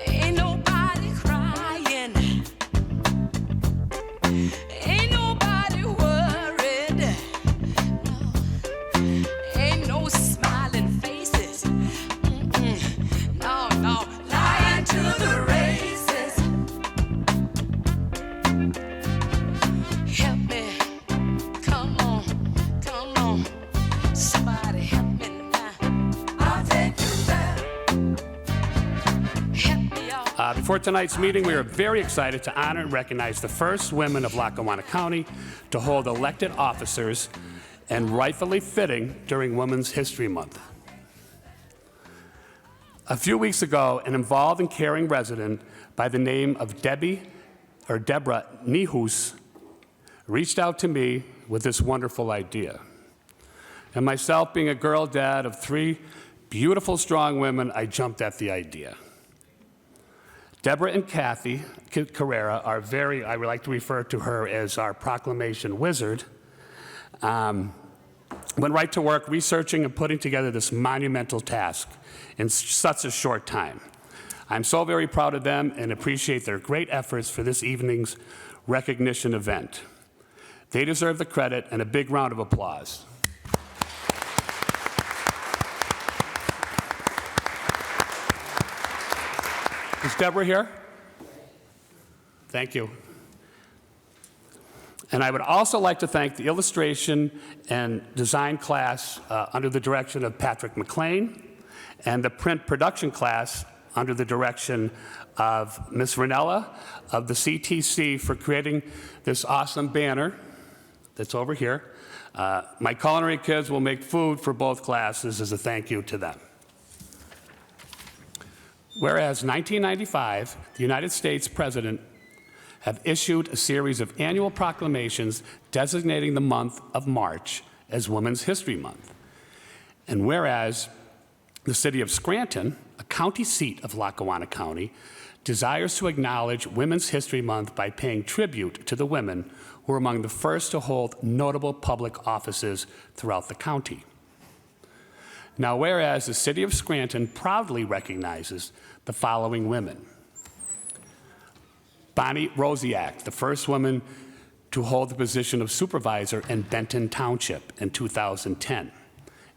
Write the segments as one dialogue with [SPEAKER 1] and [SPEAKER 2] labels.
[SPEAKER 1] Ain't nobody crying. Ain't nobody worried. No. Ain't no smiling faces. No, no. Lying to the races. Help me. Come on. Come on. Somebody help me now. I'll take you there. Help me out.
[SPEAKER 2] Before tonight's meeting, we are very excited to honor and recognize the first women of Lackawanna County to hold elected officers, and rightfully fitting during Women's History Month. A few weeks ago, an involved and caring resident by the name of Deborah Nihus reached out to me with this wonderful idea. And myself, being a girl dad of 3 beautiful, strong women, I jumped at the idea. Deborah and Kathy Carrera are I would like to refer to her as our proclamation wizard, went right to work researching and putting together this monumental task in such a short time. I'm so very proud of them and appreciate their great efforts for this evening's recognition event. They deserve the credit and a big round of applause. Is Deborah here? Thank you. And I would also like to thank the illustration and design class under the direction of Patrick McLean, and the print production class under the direction of Ms. Ranella of the CTC for creating this awesome banner that's over here. My culinary kids will make food for both classes as a thank you to them. Whereas 1995, the United States President have issued a series of annual proclamations designating the month of March as Women's History Month. And whereas the City of Scranton, a county seat of Lackawanna County, desires to acknowledge Women's History Month by paying tribute to the women who were among the first to hold notable public offices throughout the county. Now, whereas the City of Scranton proudly recognizes the following women: Bonnie Rosiak, the first woman to hold the position of supervisor in Benton Township in 2010,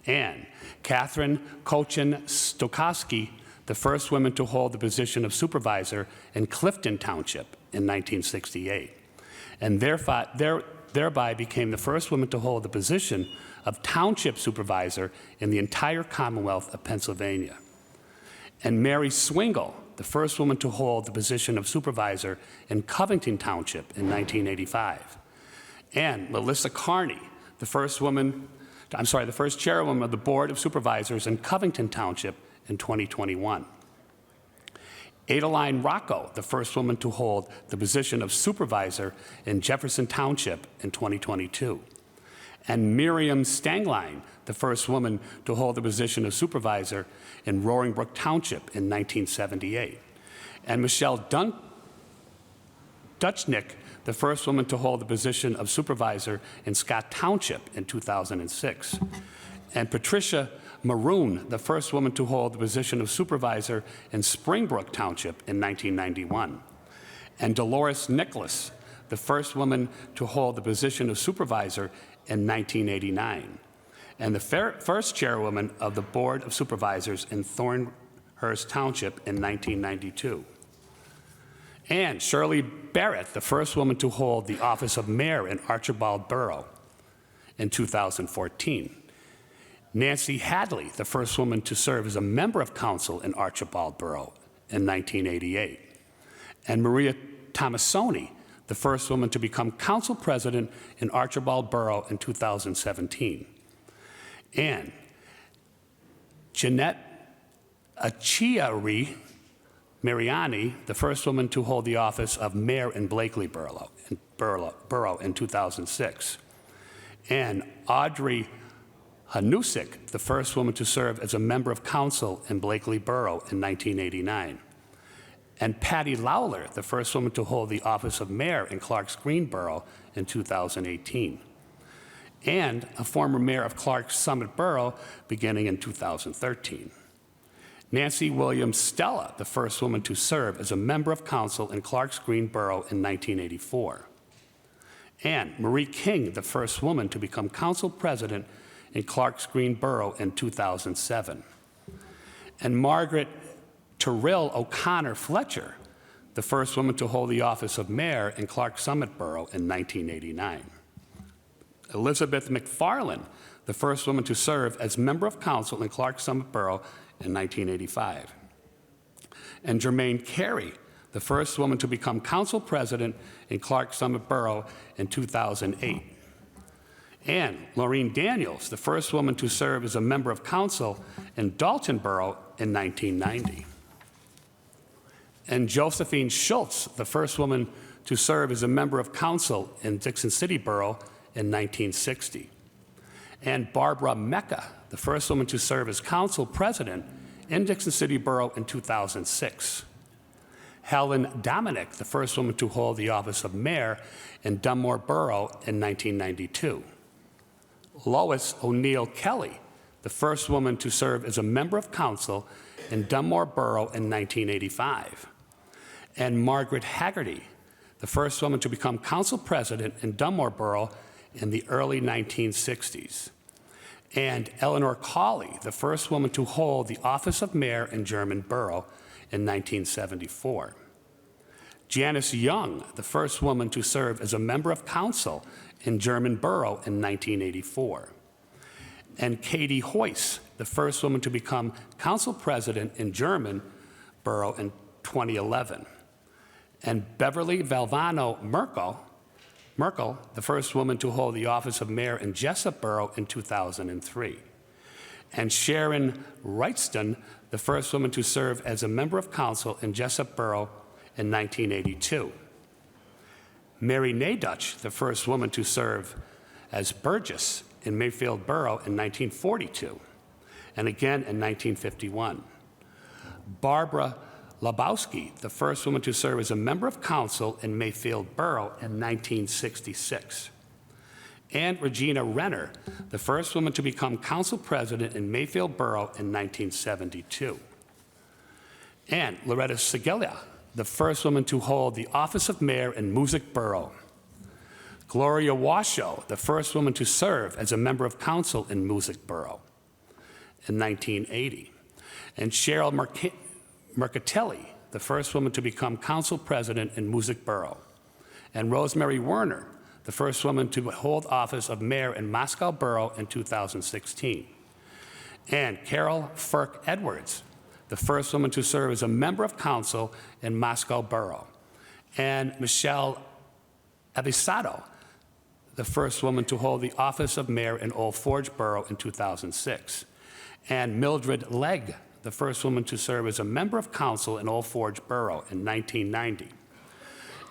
[SPEAKER 2] and Catherine Kochin-Stokowski, the first woman to hold the position of supervisor in Clifton Township in 1968, and thereby became the first woman to hold the position of township supervisor in the entire Commonwealth of Pennsylvania. And Mary Swingle, the first woman to hold the position of supervisor in Covington Township in 1985. And Melissa Carney, the first chairwoman of the Board of Supervisors in Covington Township in 2021. Adeline Rocco, the first woman to hold the position of supervisor in Jefferson Township in 2022. And Miriam Stangline, the first woman to hold the position of supervisor in Roaring Brook Township in 1978. And Michelle Dutchnick, the first woman to hold the position of supervisor in Scott Township in 2006. And Patricia Maroon, the first woman to hold the position of supervisor in Springbrook Township in 1991. And Dolores Nicholas, the first woman to hold the position of supervisor in 1989. And the first chairwoman of the Board of Supervisors in Thornhurst Township in 1992. And Shirley Barrett, the first woman to hold the office of mayor in Archibald Borough in 2014. Nancy Hadley, the first woman to serve as a member of council in Archibald Borough in 1988. And Maria Tomasoni, the first woman to become council president in Archibald Borough in 2017. And Jeanette Achiari Mariani, the first woman to hold the office of mayor in Blakely Borough in 2006. And Audrey Hanusik, the first woman to serve as a member of council in Blakely Borough in 1989. And Patty Lawler, the first woman to hold the office of mayor in Clark's Green Borough in 2018. And a former mayor of Clark's Summit Borough beginning in 2013. Nancy Williams Stella, the first woman to serve as a member of council in Clark's Green Borough in 1984. And Marie King, the first woman to become council president in Clark's Green Borough in 2007. And Margaret Terrell O'Connor Fletcher, the first woman to hold the office of mayor in Clark Summit Borough in 1989. Elizabeth McFarland, the first woman to serve as member of council in Clark Summit Borough in 1985. And Germaine Carey, the first woman to become council president in Clark Summit Borough in 2008. And Laureen Daniels, the first woman to serve as a member of council in Dalton Borough in 1990. And Josephine Schultz, the first woman to serve as a member of council in Dixon City Borough in 1960. And Barbara Mecca, the first woman to serve as council president in Dixon City Borough in 2006. Helen Dominic, the first woman to hold the office of mayor in Dunmore Borough in 1992. Lois O'Neill Kelly, the first woman to serve as a member of council in Dunmore Borough in 1985. And Margaret Haggerty, the first woman to become council president in Dunmore Borough in the early 1960s. And Eleanor Cawley, the first woman to hold the office of mayor in German Borough in 1974. Janice Young, the first woman to serve as a member of council in German Borough in 1984. And Katie Hoyce, the first woman to become council president in German Borough in 2011. And Beverly Valvano Merkel, the first woman to hold the office of mayor in Jessup Borough in 2003. And Sharon Wrightston, the first woman to serve as a member of council in Jessup Borough in 1982. Mary Nadutch, the first woman to serve as Burgess in Mayfield Borough in 1942, and again in 1951. Barbara Labowski, the first woman to serve as a member of council in Mayfield Borough in 1966. And Regina Renner, the first woman to become council president in Mayfield Borough in 1972. And Loretta Segella, the first woman to hold the office of mayor in Moosic Borough. Gloria Washoe, the first woman to serve as a member of council in Moosic Borough in 1980. And Cheryl Mercatelli, the first woman to become council president in Moosic Borough. And Rosemary Werner, the first woman to hold office of mayor in Moscow Borough in 2016. And Carol Firk Edwards, the first woman to serve as a member of council in Moscow Borough. And Michelle Avisado, the first woman to hold the office of mayor in Old Forge Borough in 2006. And Mildred Legg, the first woman to serve as a member of council in Old Forge Borough in 1990.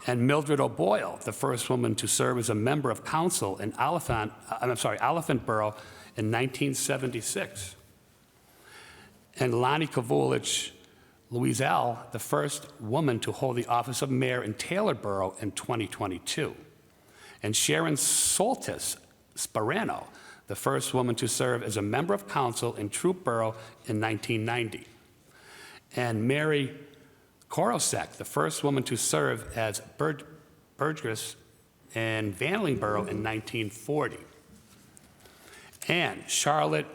[SPEAKER 2] And Mildred O'Boyle, the first woman to serve as a member of council in Elephant Borough in 1976. And Lonnie Kavulich Louiselle, the first woman to hold the office of mayor in Taylor Borough in 2022. And Sharon Soltis Sparano, the first woman to serve as a member of council in Troop Borough in 1990. And Mary Korosek, the first woman to serve as Burgess in Vandeling Borough in 1940. And Charlotte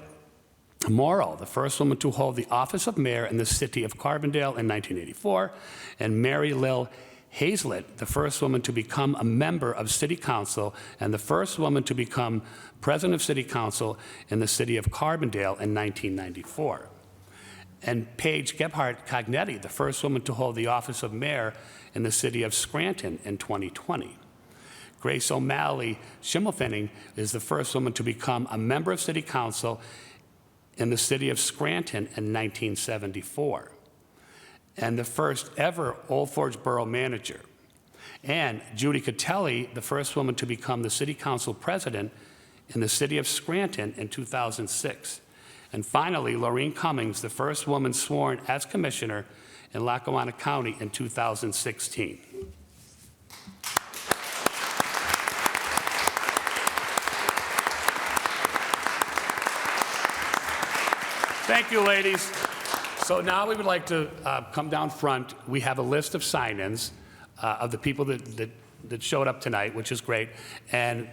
[SPEAKER 2] Morrow, the first woman to hold the office of mayor in the city of Carbondale in 1984. And Mary Lil Hazlett, the first woman to become a member of City Council and the first woman to become president of City Council in the city of Carbondale in 1994. And Paige Gebhardt Cognetti, the first woman to hold the office of mayor in the city of Scranton in 2020. Grace O'Malley Schimmelfenning is the first woman to become a member of City Council in the city of Scranton in 1974. And the first ever Old Forge Borough manager. And Judy Catelli, the first woman to become the City Council president in the city of Scranton in 2006. And finally, Laureen Cummings, the first woman sworn as commissioner in Lackawanna County in 2016. Thank you, ladies. So now we would like to come down front. We have a list of sign-ins of the people that showed up tonight, which is great. And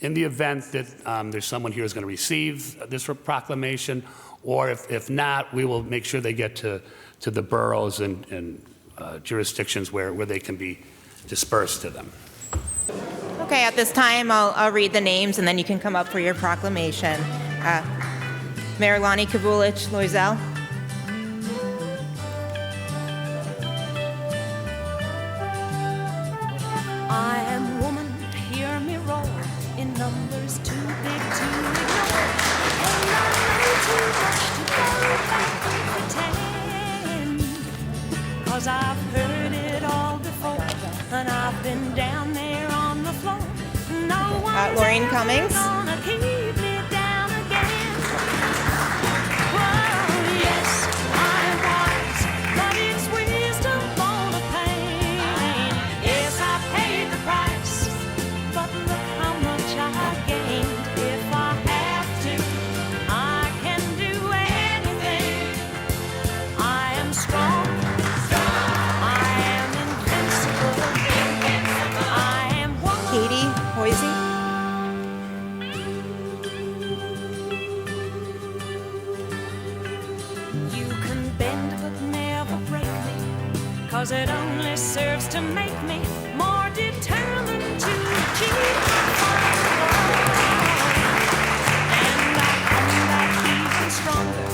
[SPEAKER 2] in the event that there's someone here who's going to receive this proclamation, or if not, we will make sure they get to the boroughs and jurisdictions where they can be dispersed to them.
[SPEAKER 3] Okay, at this time, I'll read the names, and then you can come up for your proclamation. Mayor Lonnie Kavulich, Loisel.
[SPEAKER 1] I am woman, hear me roar, in numbers too big to ignore. And I know too much to go back and pretend. 'Cause I've heard it all before, and I've been down there on the floor. No one's
[SPEAKER 3] Lorraine Cummings.
[SPEAKER 1] gonna keep me down again. Well, yes, I'm wise, but it's wisdom for the pain. Yes, I paid the price, but look how much I gained. If I have to, I can do anything. I am strong. I am invincible. I am woman.
[SPEAKER 3] Katie Hoisey.
[SPEAKER 1] You can bend but never break me, 'cause it only serves to make me more determined to achieve my final goal. And I come back even stronger,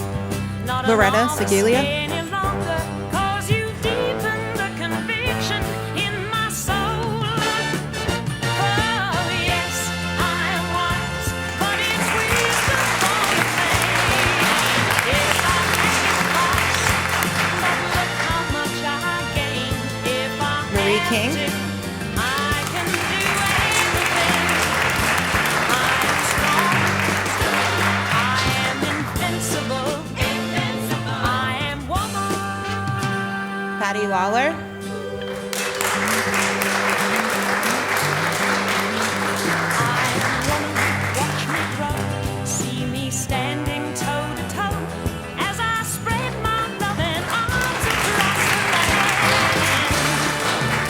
[SPEAKER 1] not
[SPEAKER 3] Loretta
[SPEAKER 1] a novice
[SPEAKER 3] Segulia.
[SPEAKER 1] any longer, 'cause you deepen the conviction in my soul. Oh yes, I am wise, but it's wisdom for the pain. Yes, I paid the price, but look how much I gained. If I
[SPEAKER 3] Marie
[SPEAKER 1] have
[SPEAKER 3] King.
[SPEAKER 1] to, I can do anything. I am strong. I am invincible. I am woman.
[SPEAKER 3] Patty Lawler.
[SPEAKER 1] Watch me grow, see me standing toe to toe as I spread my loving arms across the land.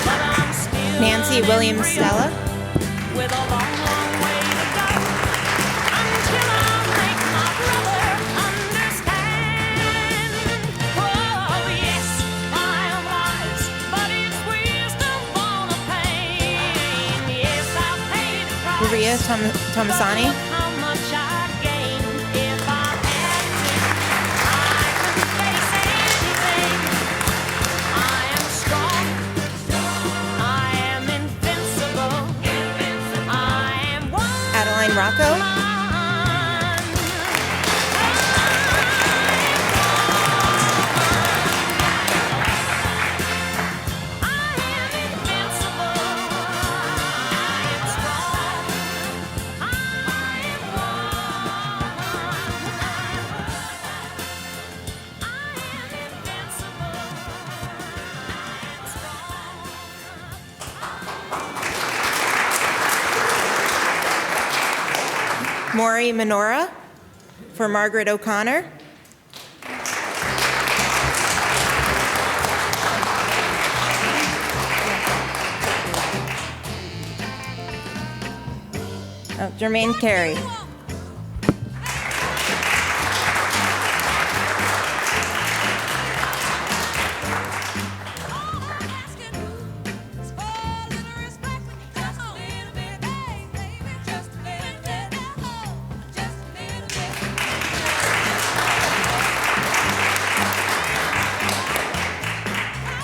[SPEAKER 1] But I'm still
[SPEAKER 3] Nancy Williams Stella.
[SPEAKER 1] with a long, long way to go until I make my brother understand. Oh yes, I am wise, but it's wisdom for the pain. Yes, I paid the price.
[SPEAKER 3] Maria Tomasani.
[SPEAKER 1] But look how much I gained. If I had to, I could face anything. I am strong. I am invincible. I am one.
[SPEAKER 3] Adeline Rocco. Maury Minora for Margaret O'Connor. Jermaine Carey.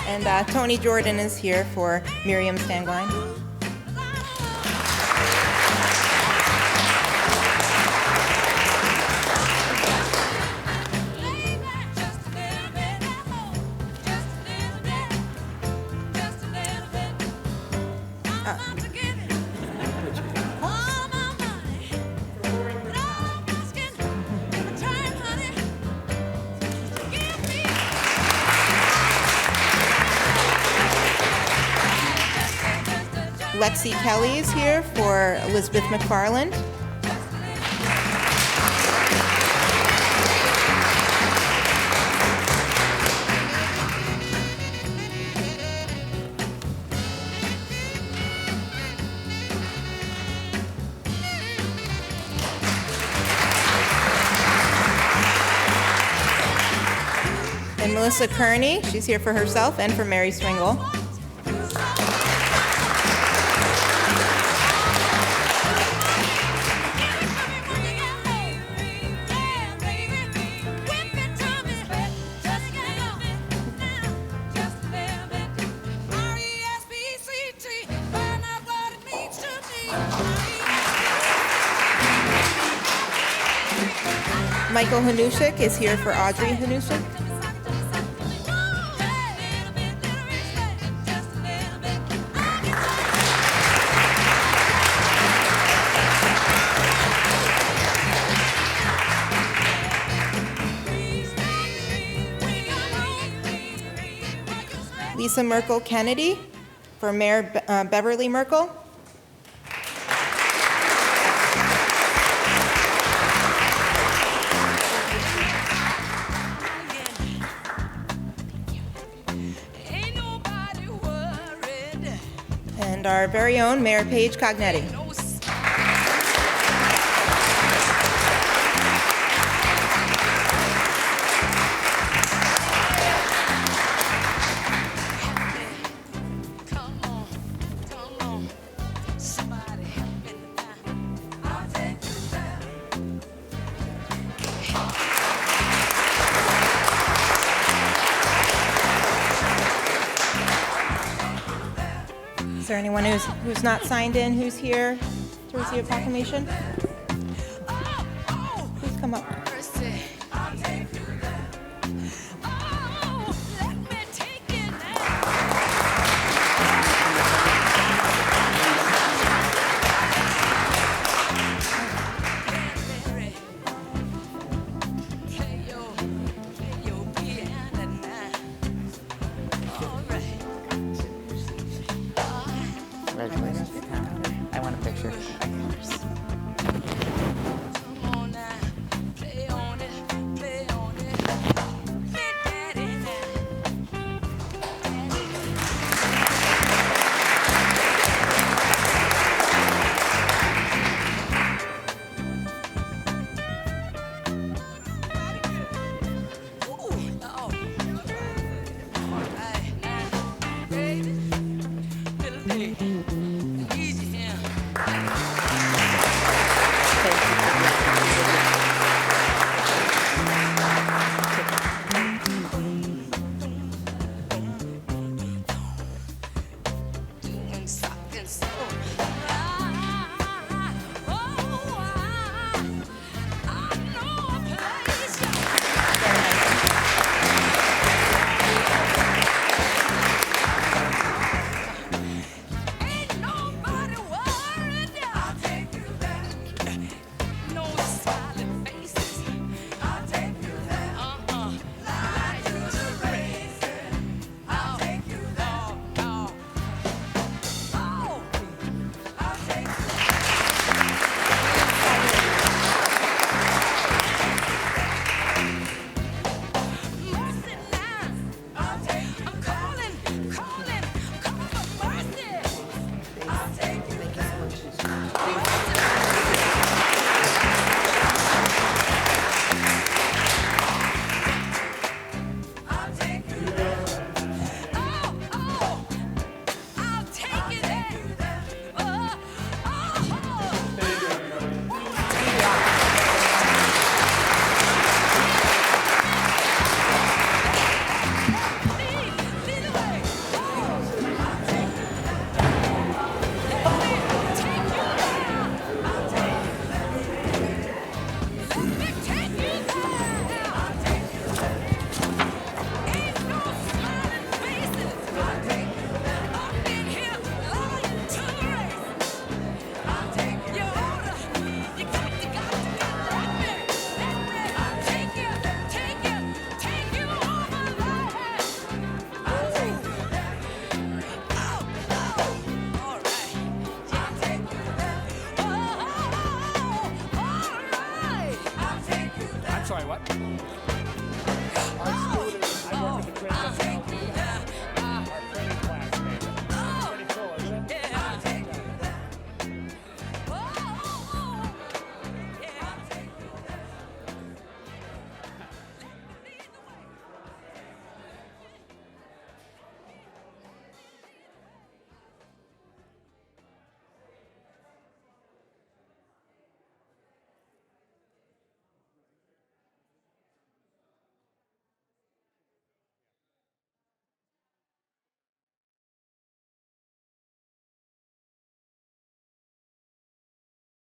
[SPEAKER 3] And Tony Jordan is here for Miriam Stangline. Lexi Kelly is here for Elizabeth McFarland. Melissa Kearney, she's here for herself and for Mary Swingle. Michael Hanushik is here for Audrey Hanushik. Lisa Merkel Kennedy for Mayor Beverly Merkel. And our very own Mayor Paige Cognetti. Is there anyone who's not signed in who's here to receive a proclamation? Please come up.